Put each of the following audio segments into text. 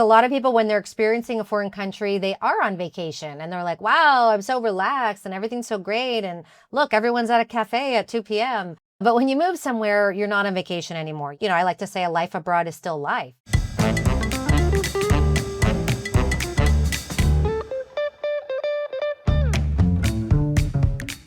A lot of people, when they're experiencing a foreign country, they are on vacation and they're like, wow, I'm so relaxed and everything's so great. And look, everyone's at a cafe at 2 p.m. But when you move somewhere, you're not on vacation anymore. I like to say a life abroad is still life.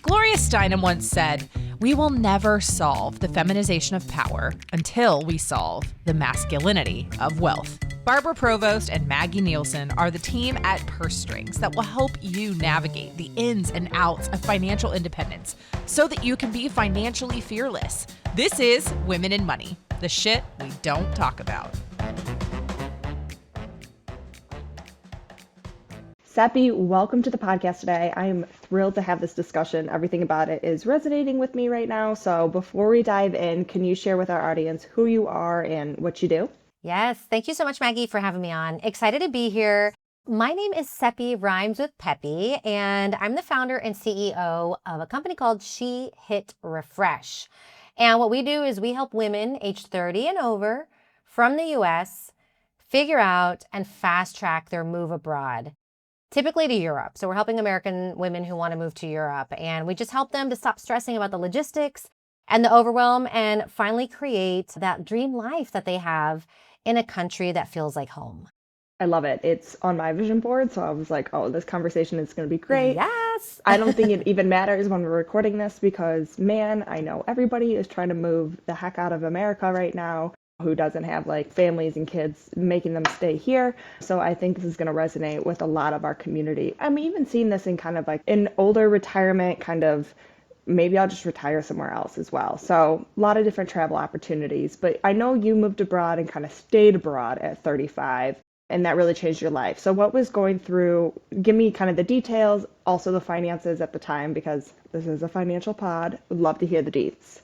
Gloria Steinem once said, "We will never solve the feminization of power until we solve the masculinity of wealth." Barbara Provost and Maggie Nielsen are the team at Purse Strings that will help you navigate the ins and outs of financial independence so that you can be financially fearless. This is Women in Money, the shit we don't talk about. Cepee, welcome to the podcast today. I am thrilled to have this discussion. Everything about it is resonating with me right now. So before we dive in, can you share with our audience who you are and what you do? Yes. Thank you so much, Maggie, for having me on. Excited to be here. My name is Cepee, rhymes with Peppy, and I'm the founder and CEO of a company called She Hit Refresh. And what we do is we help women age 30 and over from the US figure out and fast track their move abroad, typically to Europe. So we're helping American women who want to move to Europe, and we just help them to stop stressing about the logistics and the overwhelm and finally create that dream life that they have in a country that feels like home. I love it. It's on my vision board, so I was like, oh, this conversation is going to be great. Yes. I don't think it even matters when we're recording this because, man, I know everybody is trying to move the heck out of America right now who doesn't have like families and kids making them stay here. So I think this is going to resonate with a lot of our community. I'm even seeing this in kind of like an older retirement kind of, maybe I'll just retire somewhere else as well. So a lot of different travel opportunities. But I know you moved abroad and kind of stayed abroad at 35, and that really changed your life. So what was going through, give me kind of the details, also the finances at the time, because this is a financial pod. Would love to hear the deets.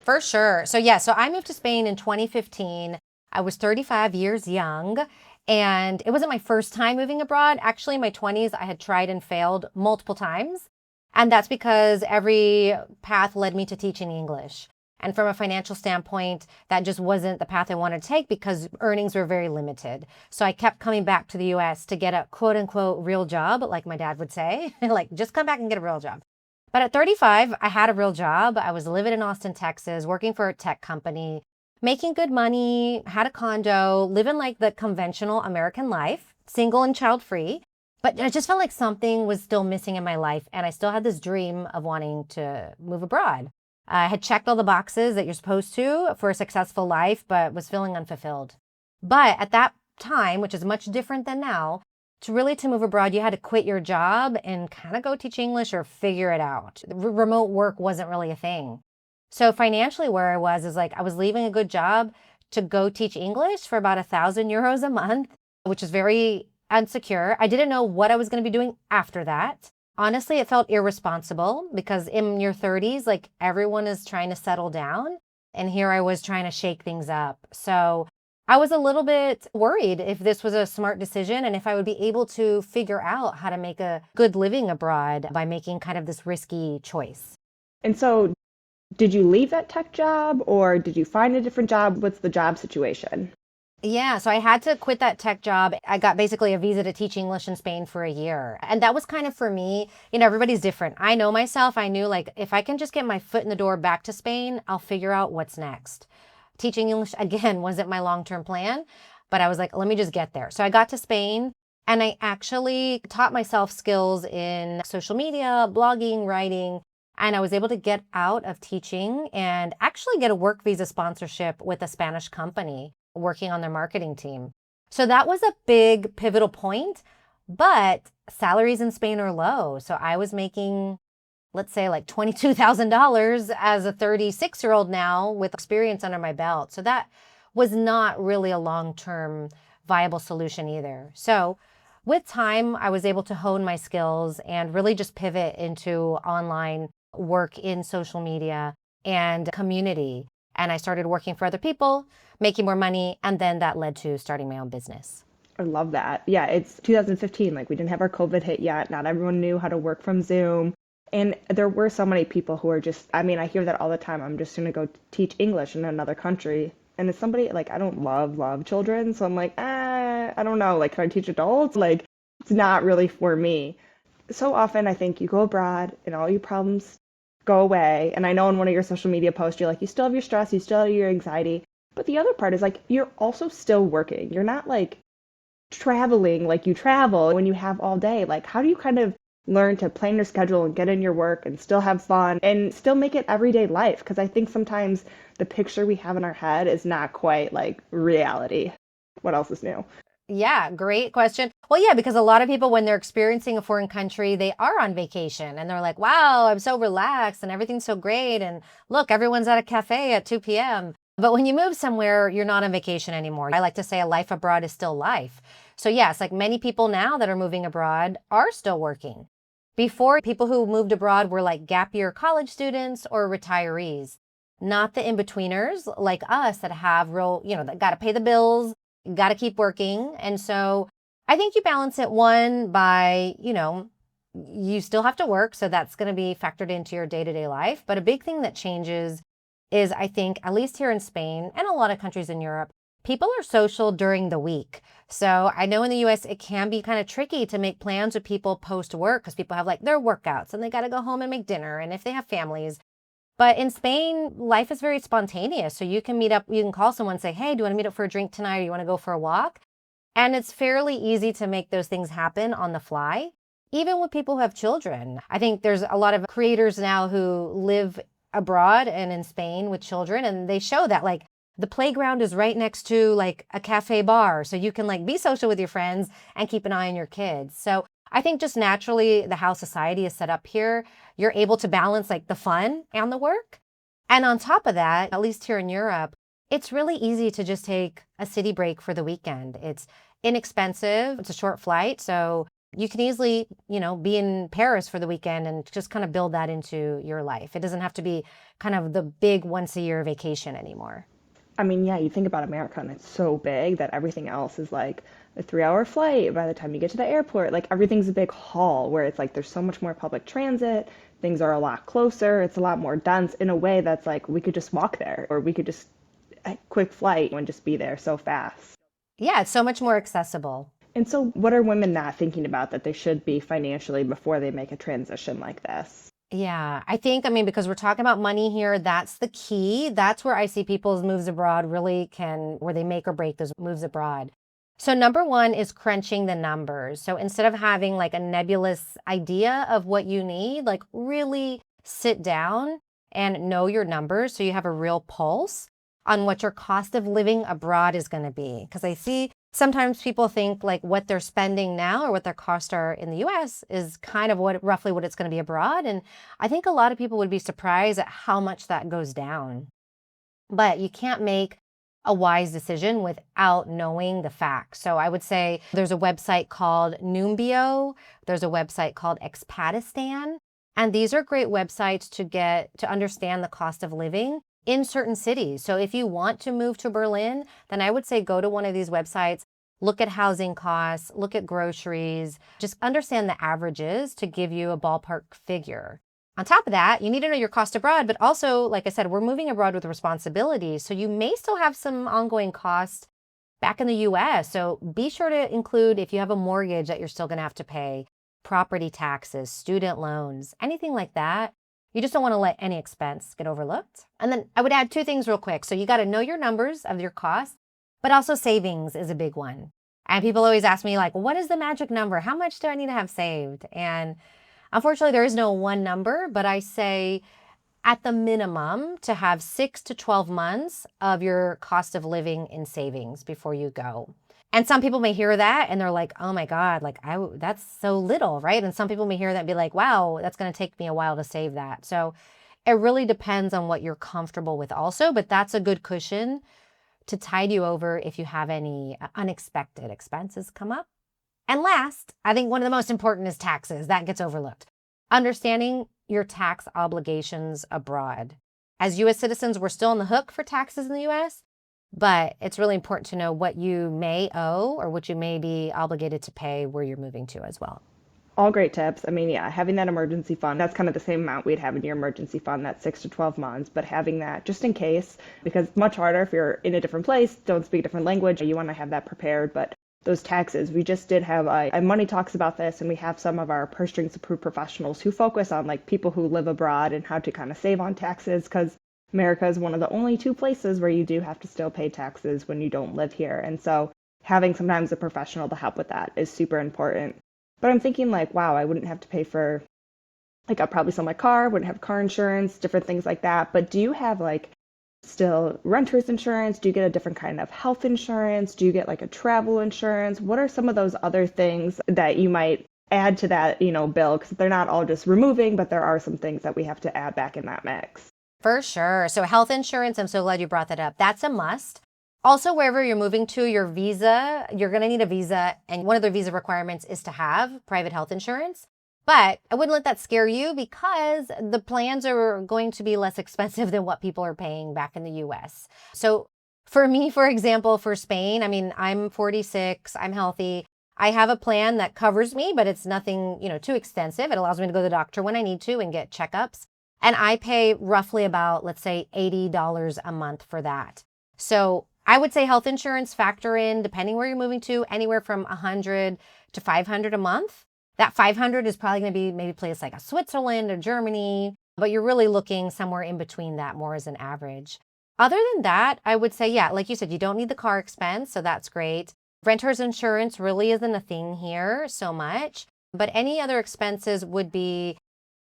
For sure. So I moved to Spain in 2015. I was 35 years young, and it wasn't my first time moving abroad. Actually, in my 20s, I had tried and failed multiple times. And that's because every path led me to teaching English. And from a financial standpoint, that just wasn't the path I wanted to take because earnings were very limited. So I kept coming back to the US to get a quote unquote real job, like my dad would say, like just come back and get a real job. But at 35, I had a real job. I was living in Austin, Texas, working for a tech company, making good money, had a condo, living like the conventional American life, single and child-free. But I just felt like something was still missing in my life, and I still had this dream of wanting to move abroad. I had checked all the boxes that you're supposed to for a successful life, but was feeling unfulfilled. But at that time, which is much different than now, to move abroad, you had to quit your job and kind of go teach English or figure it out. Remote work wasn't really a thing. So financially where I was is like I was leaving a good job to go teach English for about €1,000 a month, which is very unsecure. I didn't know what I was going to be doing after that. Honestly, it felt irresponsible because in your 30s, like everyone is trying to settle down. And here I was trying to shake things up. So I was a little bit worried if this was a smart decision and if I would be able to figure out how to make a good living abroad by making kind of this risky choice. And so did you leave that tech job or did you find a different job? What's the job situation? Yeah, so I had to quit that tech job. I got basically a visa to teach English in Spain for a year. And that was kind of for me, everybody's different. I know myself. I knew like if I can just get my foot in the door back to Spain, I'll figure out what's next. Teaching English, again, wasn't my long-term plan, but I was like, let me just get there. So I got to Spain and I actually taught myself skills in social media, blogging, writing, and I was able to get out of teaching and actually get a work visa sponsorship with a Spanish company working on their marketing team. So that was a big pivotal point, but salaries in Spain are low. So I was making, let's say like $22,000 as a 36-year-old now with experience under my belt. So that was not really a long-term viable solution either. So with time, I was able to hone my skills and really just pivot into online work in social media and community. And I started working for other people, making more money, and then that led to starting my own business. I love that. Yeah, it's 2015. Like we didn't have our COVID hit yet. Not everyone knew how to work from Zoom. And there were so many people who are just, I hear that all the time. I'm just going to go teach English in another country. And as somebody, like, I don't love children. So I'm like, I don't know, like, can I teach adults? Like, it's not really for me. So often I think you go abroad and all your problems go away. And I know in one of your social media posts, you're like, you still have your stress, you still have your anxiety. But the other part is like, you're also still working. You're not like traveling like you travel when you have all day. Like, how do you kind of learn to plan your schedule and get in your work and still have fun and still make it everyday life? Because I think sometimes the picture we have in our head is not quite like reality. What else is new? Yeah, great question. Well, yeah, because a lot of people, when they're experiencing a foreign country, they are on vacation and they're like, wow, I'm so relaxed and everything's so great. And look, everyone's at a cafe at 2 p.m. But when you move somewhere, you're not on vacation anymore. I like to say a life abroad is still life. So yes, like many people now that are moving abroad are still working. Before, people who moved abroad were like gap year college students or retirees, not the in-betweeners like us that have real, that got to pay the bills, got to keep working. And so I think you balance it one by, you still have to work. So that's going to be factored into your day-to-day life. But a big thing that changes is, I think, at least here in Spain and a lot of countries in Europe, people are social during the week. So I know in the US, it can be kind of tricky to make plans with people post-work because people have like their workouts and they got to go home and make dinner. And if they have families. But in Spain, life is very spontaneous. So you can meet up, you can call someone and say, hey, do you want to meet up for a drink tonight? Or you want to go for a walk? And it's fairly easy to make those things happen on the fly, even with people who have children. I think there's a lot of creators now who live abroad and in Spain with children, and they show that like the playground is right next to like a cafe bar. So you can like be social with your friends and keep an eye on your kids. So I think just naturally the how society is set up here, you're able to balance like the fun and the work. And on top of that, at least here in Europe, it's really easy to just take a city break for the weekend. It's inexpensive. It's a short flight. So you can easily, be in Paris for the weekend and just kind of build that into your life. It doesn't have to be kind of the big once a year vacation anymore. I mean, yeah, you think about America and it's so big that everything else is like a 3-hour flight by the time you get to the airport. Like everything's a big haul where it's like there's so much more public transit. Things are a lot closer. It's a lot more dense in a way that's like we could just walk there or we could just a quick flight and just be there so fast. Yeah, it's so much more accessible. And so what are women not thinking about that they should be financially before they make a transition like this? Yeah, I think, because we're talking about money here, that's the key. That's where I see people's moves abroad really where they make or break those moves abroad. So number one is crunching the numbers. So instead of having like a nebulous idea of what you need, like really sit down and know your numbers so you have a real pulse on what your cost of living abroad is going to be. Because I see sometimes people think like what they're spending now or what their costs are in the US is kind of roughly what it's going to be abroad. And I think a lot of people would be surprised at how much that goes down. But you can't make a wise decision without knowing the facts. So I would say there's a website called Numbeo. There's a website called Expatistan. And these are great websites to understand the cost of living in certain cities. So if you want to move to Berlin, then I would say go to one of these websites, look at housing costs, look at groceries, just understand the averages to give you a ballpark figure. On top of that, you need to know your cost abroad, but also, like I said, we're moving abroad with responsibilities. So you may still have some ongoing costs back in the US. So be sure to include, if you have a mortgage that you're still going to have to pay, property taxes, student loans, anything like that. You just don't want to let any expense get overlooked. And then I would add 2 things real quick. So you got to know your numbers of your costs, but also savings is a big one. And people always ask me like, what is the magic number? How much do I need to have saved? And unfortunately, there is no one number, but I say at the minimum to have 6 to 12 months of your cost of living in savings before you go. And some people may hear that and they're like, oh my God, like that's so little, right? And some people may hear that and be like, wow, that's going to take me a while to save that. So it really depends on what you're comfortable with also, but that's a good cushion to tide you over if you have any unexpected expenses come up. And last, I think one of the most important is taxes. That gets overlooked. Understanding your tax obligations abroad. As U.S. citizens, we're still on the hook for taxes in the U.S., but it's really important to know what you may owe or what you may be obligated to pay where you're moving to as well. All great tips. I mean, yeah, having that emergency fund, that's kind of the same amount we'd have in your emergency fund, that 6 to 12 months, but having that just in case, because it's much harder if you're in a different place, don't speak a different language, you want to have that prepared, but those taxes. We just did have a Money Talks about this, and we have some of our purse strings approved professionals who focus on like people who live abroad and how to kind of save on taxes, because America is one of the only two places where you do have to still pay taxes when you don't live here. And so having sometimes a professional to help with that is super important. But I'm thinking like, wow, I wouldn't have to pay for, like, I'll probably sell my car, wouldn't have car insurance, different things like that. But do you have like still renter's insurance? Do you get a different kind of health insurance? Do you get like a travel insurance? What are some of those other things that you might add to that, bill? Because they're not all just removing, but there are some things that we have to add back in that mix. For sure. So health insurance, I'm so glad you brought that up. That's a must. Also, wherever you're moving to, your visa, you're going to need a visa. And one of the visa requirements is to have private health insurance. But I wouldn't let that scare you, because the plans are going to be less expensive than what people are paying back in the US. So for me, for example, for Spain, I mean, I'm 46, I'm healthy. I have a plan that covers me, but it's nothing, too extensive. It allows me to go to the doctor when I need to and get checkups. And I pay roughly about, let's say, $80 a month for that. So I would say health insurance factor in, depending where you're moving to, anywhere from $100 to $500 a month. That $500 is probably going to be maybe a place like a Switzerland or Germany, but you're really looking somewhere in between that, more as an average. Other than that, I would say, yeah, like you said, you don't need the car expense, so that's great. Renter's insurance really isn't a thing here so much, but any other expenses would be,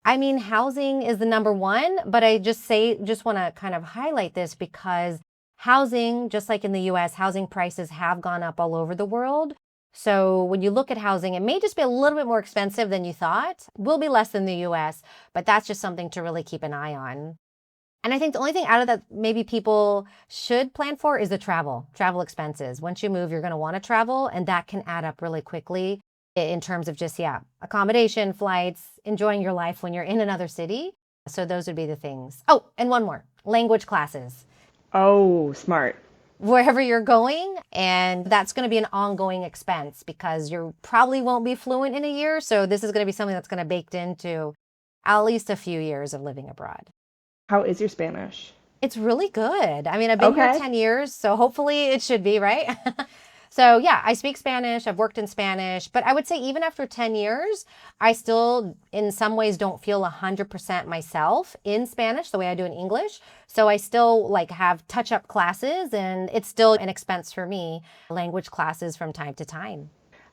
housing is the number one, but I just want to kind of highlight this because housing, just like in the US, housing prices have gone up all over the world. So when you look at housing, it may just be a little bit more expensive than you thought. Will be less than the US, but that's just something to really keep an eye on. And I think the only thing out of that maybe people should plan for is the travel expenses. Once you move, you're going to want to travel, and that can add up really quickly in terms of just, accommodation, flights, enjoying your life when you're in another city. So those would be the things. Oh, and one more, language classes. Oh, smart. Wherever you're going, and that's going to be an ongoing expense because you probably won't be fluent in a year. So this is going to be something that's going to be baked into at least a few years of living abroad. How is your Spanish? It's really good. I've been here Okay. 10 years, so hopefully it should be, right? So yeah, I speak Spanish. I've worked in Spanish, but I would say even after 10 years, I still in some ways don't feel 100% myself in Spanish the way I do in English. So I still have touch-up classes, and it's still an expense for me, language classes from time to time.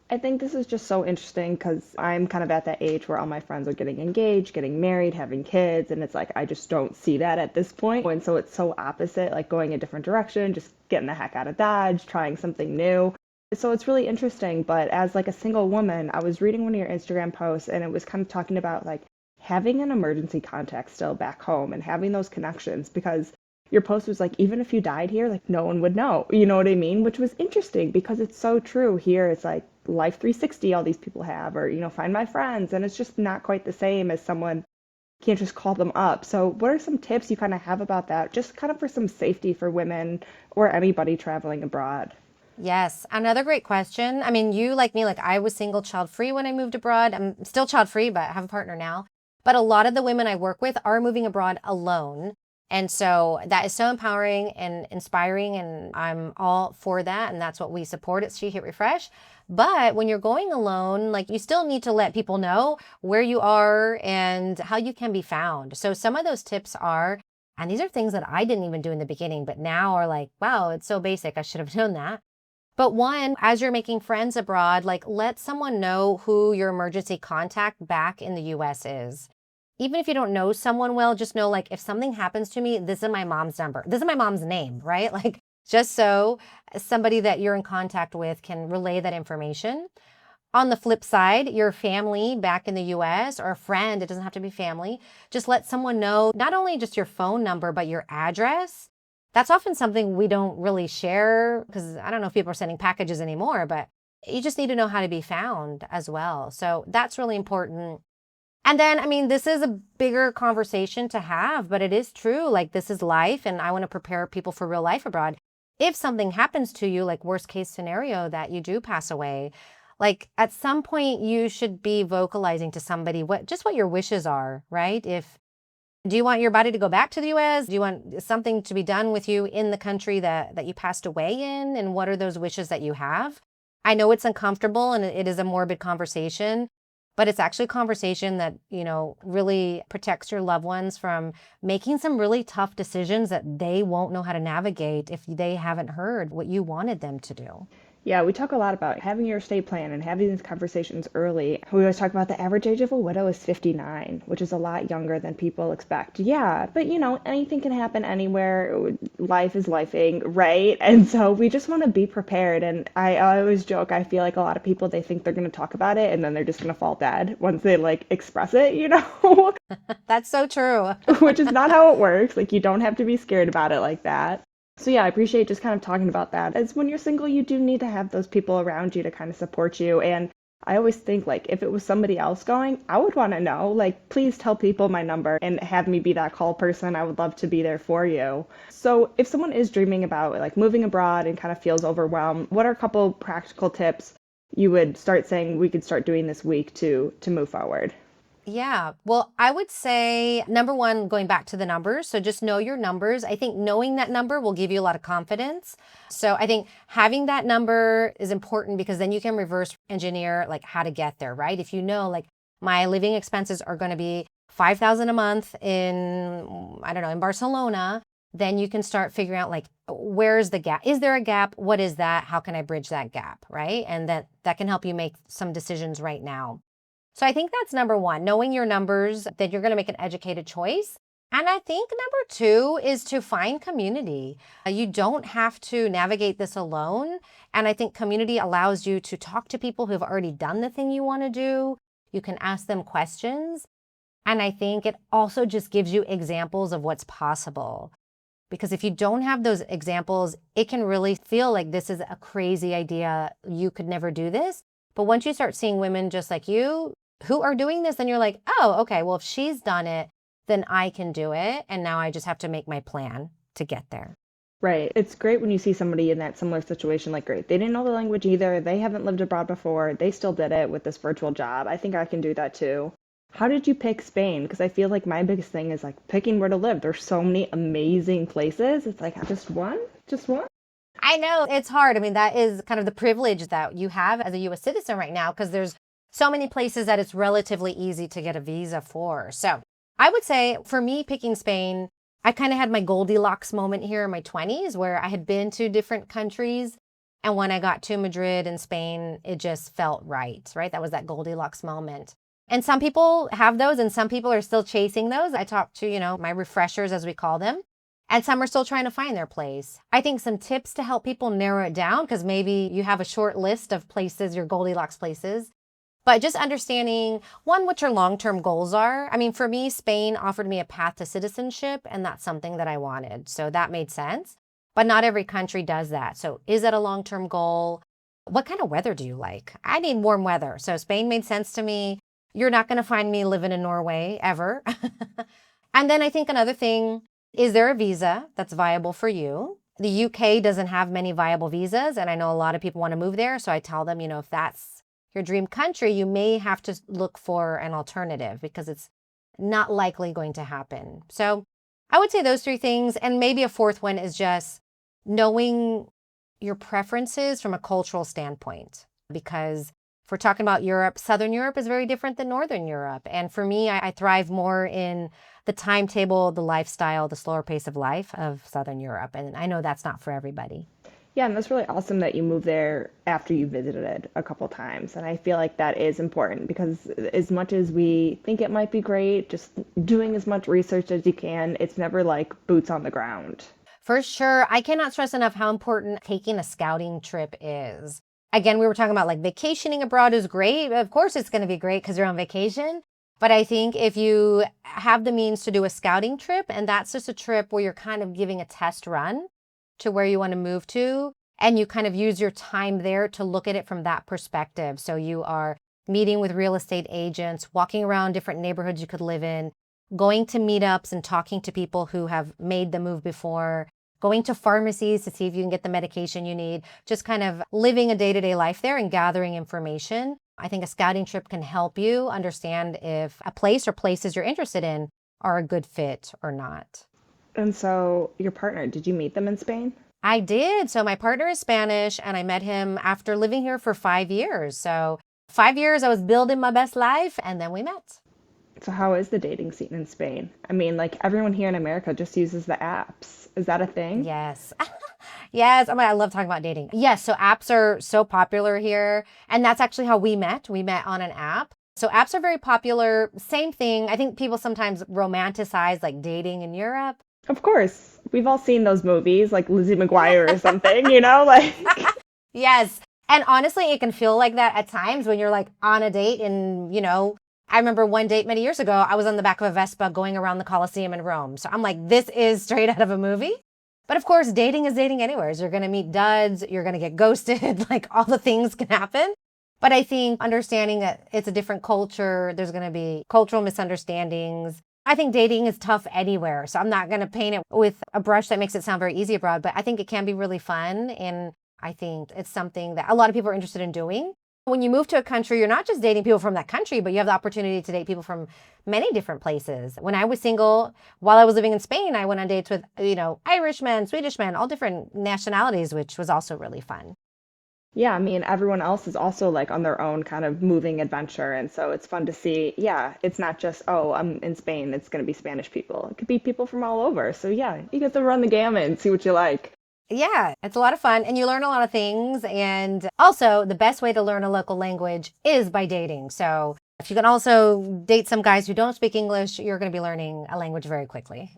I think this is just so interesting because I'm kind of at that age where all my friends are getting engaged, getting married, having kids, and it's like I just don't see that at this point. And so it's so opposite, like going a different direction, just getting the heck out of Dodge, trying something new. So it's really interesting. But as like a single woman, I was reading one of your Instagram posts, and it was kind of talking about like having an emergency contact still back home and having those connections, because your post was like, even if you died here, like no one would know, you know what I mean? Which was interesting because it's so true. Here it's like Life 360 all these people have, or Find My Friends, and it's just not quite the same as someone can't just call them up. So what are some tips you kind of have about that, just kind of for some safety for women or anybody traveling abroad? Yes, another great question. You like me, like I was single, child free when I moved abroad. I'm still child free, but I have a partner now. But a lot of the women I work with are moving abroad alone. And so that is so empowering and inspiring, and I'm all for that. And that's what we support at She Hit Refresh. But when you're going alone, you still need to let people know where you are and how you can be found. So some of those tips are, and these are things that I didn't even do in the beginning, but now are like, wow, it's so basic. I should have known that. But one, as you're making friends abroad, let someone know who your emergency contact back in the US is. Even if you don't know someone well, just know if something happens to me, this is my mom's number. This is my mom's name, right? Just so somebody that you're in contact with can relay that information. On the flip side, your family back in the US or a friend, it doesn't have to be family, just let someone know not only just your phone number, but your address. That's often something we don't really share because I don't know if people are sending packages anymore, but you just need to know how to be found as well. So that's really important. And then, this is a bigger conversation to have, but it is true. This is life, and I want to prepare people for real life abroad. If something happens to you, worst case scenario that you do pass away, at some point you should be vocalizing to somebody what your wishes are, right? Do you want your body to go back to the US? Do you want something to be done with you in the country that you passed away in? And what are those wishes that you have? I know it's uncomfortable and it is a morbid conversation, but it's actually a conversation that, really protects your loved ones from making some really tough decisions that they won't know how to navigate if they haven't heard what you wanted them to do. Yeah, we talk a lot about having your estate plan and having these conversations early. We always talk about the average age of a widow is 59, which is a lot younger than people expect. Yeah, but anything can happen anywhere. Life is lifing, right? And so we just want to be prepared. And I always joke, I feel like a lot of people, they think they're going to talk about it and then they're just going to fall dead once they express it. That's so true. Which is not how it works. Like, you don't have to be scared about it like that. So yeah, I appreciate just kind of talking about that. As when you're single, you do need to have those people around you to kind of support you. And I always think if it was somebody else going, I would want to know, please tell people my number and have me be that call person. I would love to be there for you. So if someone is dreaming about moving abroad and kind of feels overwhelmed, what are a couple practical tips you would start saying we could start doing this week to move forward? Yeah. Well, I would say number one, going back to the numbers. So just know your numbers. I think knowing that number will give you a lot of confidence. So I think having that number is important because then you can reverse engineer how to get there, right? If you know, my living expenses are going to be $5,000 a month in, I don't know, in Barcelona, then you can start figuring out where's the gap? Is there a gap? What is that? How can I bridge that gap, right? And that can help you make some decisions right now. So I think that's number one, knowing your numbers, that you're going to make an educated choice. And I think number two is to find community. You don't have to navigate this alone. And I think community allows you to talk to people who have already done the thing you want to do. You can ask them questions. And I think it also just gives you examples of what's possible. Because if you don't have those examples, it can really feel like this is a crazy idea. You could never do this. But once you start seeing women just like you, who are doing this, then you're like, oh, okay, well, if she's done it, then I can do it. And now I just have to make my plan to get there. Right. It's great when you see somebody in that similar situation, great. They didn't know the language either. They haven't lived abroad before. They still did it with this virtual job. I think I can do that too. How did you pick Spain? Because I feel like my biggest thing is picking where to live. There's so many amazing places. It's just one? Just one? I know it's hard. I mean, that is kind of the privilege that you have as a U.S. citizen right now, because there's so many places that it's relatively easy to get a visa for. So I would say for me, picking Spain, I kind of had my Goldilocks moment here in my 20s where I had been to different countries. And when I got to Madrid and Spain, it just felt right? That was that Goldilocks moment. And some people have those and some people are still chasing those. I talked to, my refreshers, as we call them. And some are still trying to find their place. I think some tips to help people narrow it down, because maybe you have a short list of places, your Goldilocks places. But just understanding, one, what your long-term goals are. I mean, for me, Spain offered me a path to citizenship, and that's something that I wanted. So that made sense. But not every country does that. So is that a long-term goal? What kind of weather do you like? I need warm weather. So Spain made sense to me. You're not going to find me living in Norway ever. And then I think another thing, is there a visa that's viable for you? The UK doesn't have many viable visas, and I know a lot of people want to move there. So I tell them, if that's your dream country, you may have to look for an alternative because it's not likely going to happen. So I would say those three things. And maybe a fourth one is just knowing your preferences from a cultural standpoint. Because if we're talking about Europe, Southern Europe is very different than Northern Europe. And for me, I thrive more in the timetable, the lifestyle, the slower pace of life of Southern Europe. And I know that's not for everybody. Yeah, and that's really awesome that you moved there after you visited a couple times. And I feel like that is important because as much as we think it might be great, just doing as much research as you can, it's never boots on the ground. For sure. I cannot stress enough how important taking a scouting trip is. Again, we were talking about vacationing abroad is great. Of course, it's going to be great because you're on vacation. But I think if you have the means to do a scouting trip, and that's just a trip where you're kind of giving a test run to where you want to move to, and you kind of use your time there to look at it from that perspective. So you are meeting with real estate agents, walking around different neighborhoods you could live in, going to meetups and talking to people who have made the move before, going to pharmacies to see if you can get the medication you need, just kind of living a day-to-day life there and gathering information. I think a scouting trip can help you understand if a place or places you're interested in are a good fit or not. And so your partner, did you meet them in Spain? I did. So my partner is Spanish and I met him after living here for 5 years. So 5 years I was building my best life and then we met. So how is the dating scene in Spain? I mean, like everyone here in America just uses the apps. Is that a thing? Yes. Yes. I love talking about dating. Yes. So apps are so popular here. And that's actually how we met. We met on an app. So apps are very popular. Same thing. I think people sometimes romanticize like dating in Europe. Of course. We've all seen those movies like Lizzie McGuire or something, you know, like Yes. And honestly, it can feel like that at times when you're like on a date and, I remember one date many years ago, I was on the back of a Vespa going around the Colosseum in Rome. So I'm like, this is straight out of a movie. But of course, dating is dating anywhere. You're going to meet duds, you're going to get ghosted, like all the things can happen. But I think understanding that it's a different culture, there's going to be cultural misunderstandings. I think dating is tough anywhere. So I'm not going to paint it with a brush that makes it sound very easy abroad, but I think it can be really fun. And I think it's something that a lot of people are interested in doing. When you move to a country, you're not just dating people from that country, but you have the opportunity to date people from many different places. When I was single, while I was living in Spain, I went on dates with, Irish men, Swedish men, all different nationalities, which was also really fun. yeah, I mean, everyone else is also like on their own kind of moving adventure. And so it's fun to see, yeah, it's not just, oh, I'm in Spain, it's going to be Spanish people. It could be people from all over. So yeah, you get to run the gamut and see what you like. Yeah, it's a lot of fun and you learn a lot of things. And also, the best way to learn a local language is by dating. So if you can also date some guys who don't speak English, you're going to be learning a language very quickly.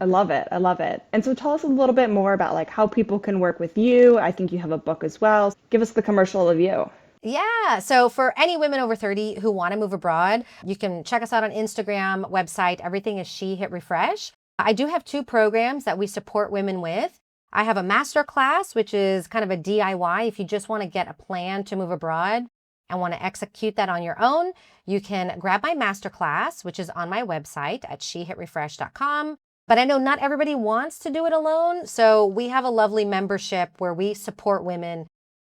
I love it. I love it. And so tell us a little bit more about like how people can work with you. I think you have a book as well. Give us the commercial of you. Yeah. So for any women over 30 who want to move abroad, you can check us out on Instagram, website. Everything is She Hit Refresh. I do have 2 programs that we support women with. I have a master class, which is kind of a DIY. If you just want to get a plan to move abroad and want to execute that on your own, you can grab my master class, which is on my website at shehitrefresh.com. But I know not everybody wants to do it alone. So we have a lovely membership where we support women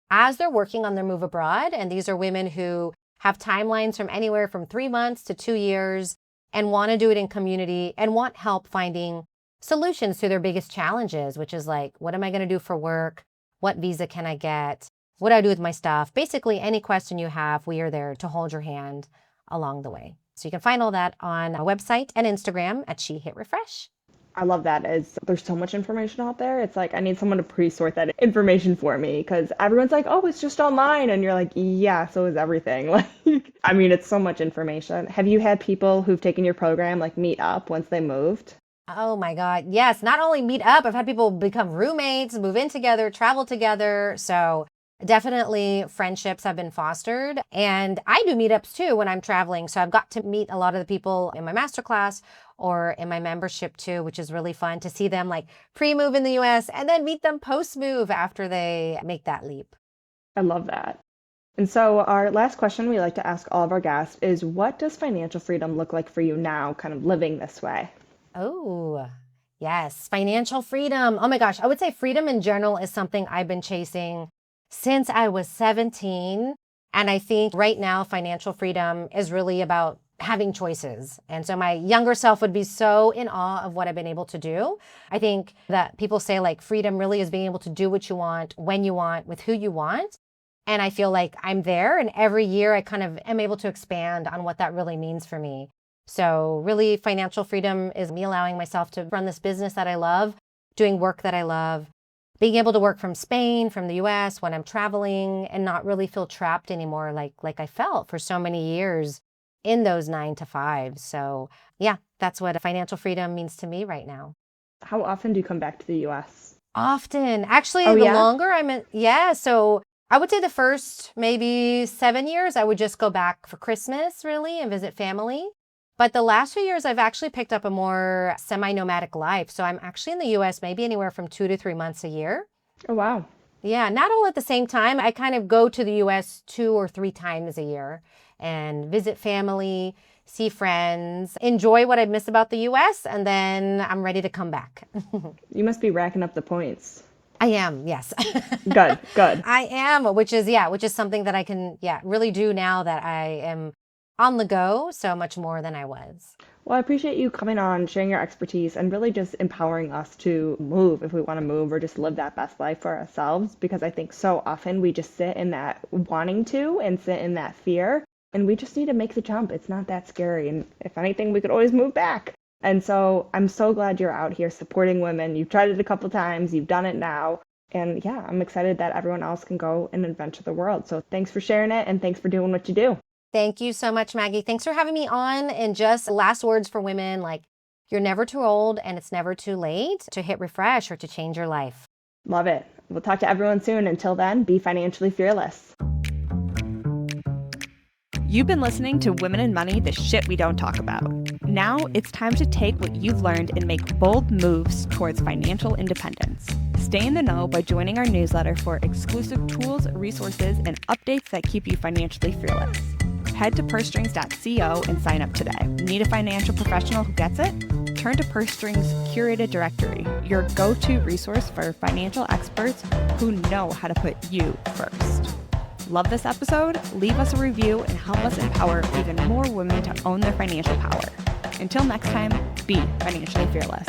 as they're working on their move abroad. And these are women who have timelines from anywhere from 3 months to 2 years and want to do it in community and want help finding solutions to their biggest challenges, which is like, what am I going to do for work? What visa can I get? What do I do with my stuff? Basically, any question you have, we are there to hold your hand along the way. So you can find all that on our website and Instagram at She Hit Refresh. I love that. There's so much information out there. It's like I need someone to pre-sort that information for me because everyone's like, oh, it's just online. And you're like, yeah, so is everything. Like, I mean, it's so much information. Have you had people who've taken your program like meet up once they moved? Oh my God. Yes. Not only meet up, I've had people become roommates, move in together, travel together. So definitely friendships have been fostered. And I do meetups too when I'm traveling. So I've got to meet a lot of the people in my masterclass or in my membership too, which is really fun to see them like pre-move in the US and then meet them post-move after they make that leap. I love that. And so our last question we like to ask all of our guests is, what does financial freedom look like for you now, kind of living this way? Oh, yes. Financial freedom. Oh my gosh. I would say freedom in general is something I've been chasing since I was 17. And I think right now, financial freedom is really about having choices. And so my younger self would be so in awe of what I've been able to do. I think that people say like freedom really is being able to do what you want, when you want, with who you want. And I feel like I'm there. And every year I kind of am able to expand on what that really means for me. So really financial freedom is me allowing myself to run this business that I love, doing work that I love, being able to work from Spain, from the US when I'm traveling and not really feel trapped anymore like I felt for so many years in those 9 to 5. So yeah, that's what financial freedom means to me right now. How often do you come back to the US? Often. Actually, Oh, the yeah? longer I'm in, yeah. So I would say the first maybe 7 years, I would just go back for Christmas really and visit family. But the last few years, I've actually picked up a more semi-nomadic life. So I'm actually in the US maybe anywhere from 2 to 3 months a year. Oh, wow. Yeah, not all at the same time. I kind of go to the US 2 or 3 times a year and visit family, see friends, enjoy what I miss about the US, and then I'm ready to come back. You must be racking up the points. I am, yes. Good. I am, which is something that I can, really do now that I am on the go so much more than I was. Well, I appreciate you coming on, sharing your expertise, and really just empowering us to move if we want to move or just live that best life for ourselves. Because I think so often we just sit in that wanting to and sit in that fear, and we just need to make the jump. It's not that scary. And if anything, we could always move back. And so I'm so glad you're out here supporting women. You've tried it a couple times, you've done it now. And yeah, I'm excited that everyone else can go and adventure the world. So thanks for sharing it, and thanks for doing what you do. Thank you so much, Maggie. Thanks for having me on. And just last words for women, like, you're never too old and it's never too late to hit refresh or to change your life. Love it. We'll talk to everyone soon. Until then, be financially fearless. You've been listening to Women and Money, the shit we don't talk about. Now it's time to take what you've learned and make bold moves towards financial independence. Stay in the know by joining our newsletter for exclusive tools, resources, and updates that keep you financially fearless. Head to pursestrings.co and sign up today. Need a financial professional who gets it? Turn to PurseStrings' curated directory, your go-to resource for financial experts who know how to put you first. Love this episode? Leave us a review and help us empower even more women to own their financial power. Until next time, be financially fearless.